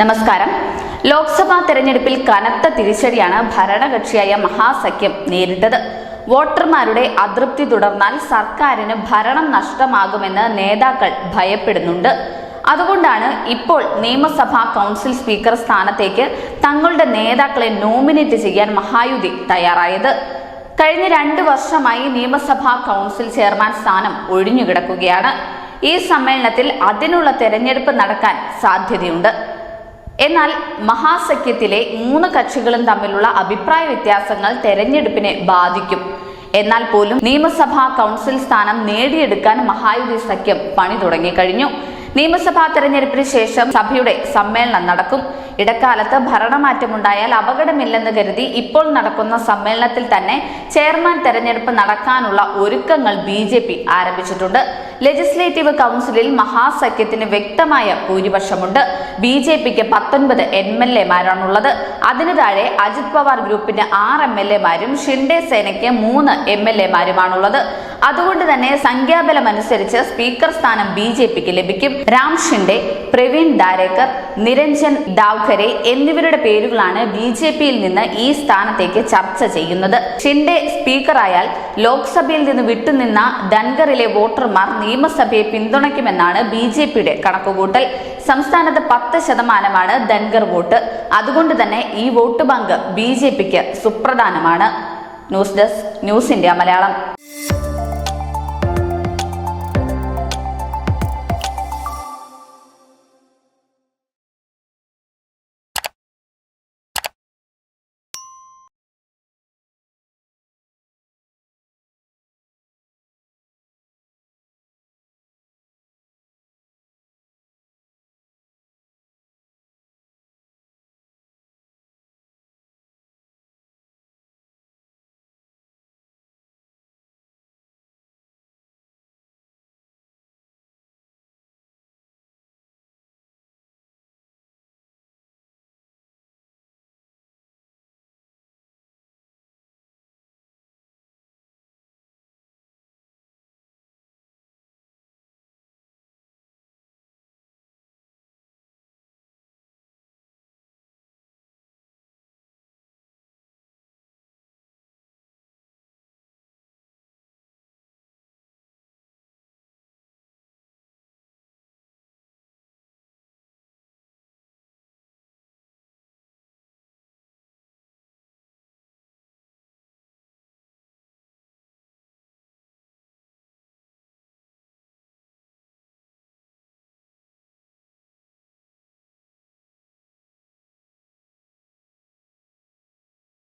നമസ്കാരം. ലോക്സഭാ തെരഞ്ഞെടുപ്പിൽ കനത്ത തിരിച്ചടിയാണ് ഭരണകക്ഷിയായ മഹാസഖ്യം നേരിട്ടത്. വോട്ടർമാരുടെ അതൃപ്തി തുടർന്നാൽ സർക്കാരിന് ഭരണം നഷ്ടമാകുമെന്ന് നേതാക്കൾ ഭയപ്പെടുന്നുണ്ട്. അതുകൊണ്ടാണ് ഇപ്പോൾ നിയമസഭാ കൗൺസിൽ സ്പീക്കർ സ്ഥാനത്തേക്ക് തങ്ങളുടെ നേതാക്കളെ നോമിനേറ്റ് ചെയ്യാൻ മഹായുതി തയ്യാറായത്. കഴിഞ്ഞ 2 വർഷമായി നിയമസഭാ കൗൺസിൽ ചെയർമാൻ സ്ഥാനം ഒഴിഞ്ഞുകിടക്കുകയാണ്. ഈ സമ്മേളനത്തിൽ അതിനുള്ള തെരഞ്ഞെടുപ്പ് നടക്കാൻ സാധ്യതയുണ്ട്. എന്നാൽ മഹാസഖ്യത്തിലെ 3 കക്ഷികളും തമ്മിലുള്ള അഭിപ്രായ വ്യത്യാസങ്ങൾ തെരഞ്ഞെടുപ്പിനെ ബാധിക്കും. എന്നാൽ പോലും നിയമസഭാ കൗൺസിൽ സ്ഥാനം നേടിയെടുക്കാൻ മഹായുതി സഖ്യം പണി തുടങ്ങിക്കഴിഞ്ഞു. നിയമസഭാ തെരഞ്ഞെടുപ്പിന് ശേഷം സഭയുടെ സമ്മേളനം നടക്കും. ഇടക്കാലത്ത് ഭരണമാറ്റമുണ്ടായാൽ അപകടമില്ലെന്ന് കരുതി ഇപ്പോൾ നടക്കുന്ന സമ്മേളനത്തിൽ തന്നെ ചെയർമാൻ തെരഞ്ഞെടുപ്പ് നടക്കാനുള്ള ഒരുക്കങ്ങൾ BJP ആരംഭിച്ചിട്ടുണ്ട്. ലെജിസ്ലേറ്റീവ് കൗൺസിലിൽ മഹാസഖ്യത്തിന് വ്യക്തമായ ഭൂരിപക്ഷമുണ്ട്. BJPക്ക് 19 MLA-മാരാണുള്ളത്. അതിനു താഴെ അജിത് പവാർ ഗ്രൂപ്പിന് 6 MLA-മാരും ഷിൻഡെ സേനയ്ക്ക് 3 MLA-മാരുമാണുള്ളത്. അതുകൊണ്ട് തന്നെ സംഖ്യാബലം അനുസരിച്ച് സ്പീക്കർ സ്ഥാനം BJPക്ക് ലഭിക്കും. രാം ഷിൻഡെ, പ്രവീൺ ദാരേക്കർ, നിരഞ്ജൻ ഡാവ്ഖരെ എന്നിവരുടെ പേരുകളാണ് BJPയിൽ നിന്ന് ഈ സ്ഥാനത്തേക്ക് ചർച്ച ചെയ്യുന്നത്. ഷിൻഡെ സ്പീക്കറായാൽ ലോക്സഭയിൽ നിന്ന് വിട്ടുനിന്ന ധൻഗറിലെ വോട്ടർമാർ നിയമസഭയെ പിന്തുണയ്ക്കുമെന്നാണ് BJPയുടെ കണക്കുകൂട്ടൽ. സംസ്ഥാനത്ത് 10% ധൻഗർ വോട്ട്. അതുകൊണ്ട് തന്നെ ഈ വോട്ട് ബാങ്ക് BJPക്ക് സുപ്രധാനമാണ്. News desk, news India Malayalam.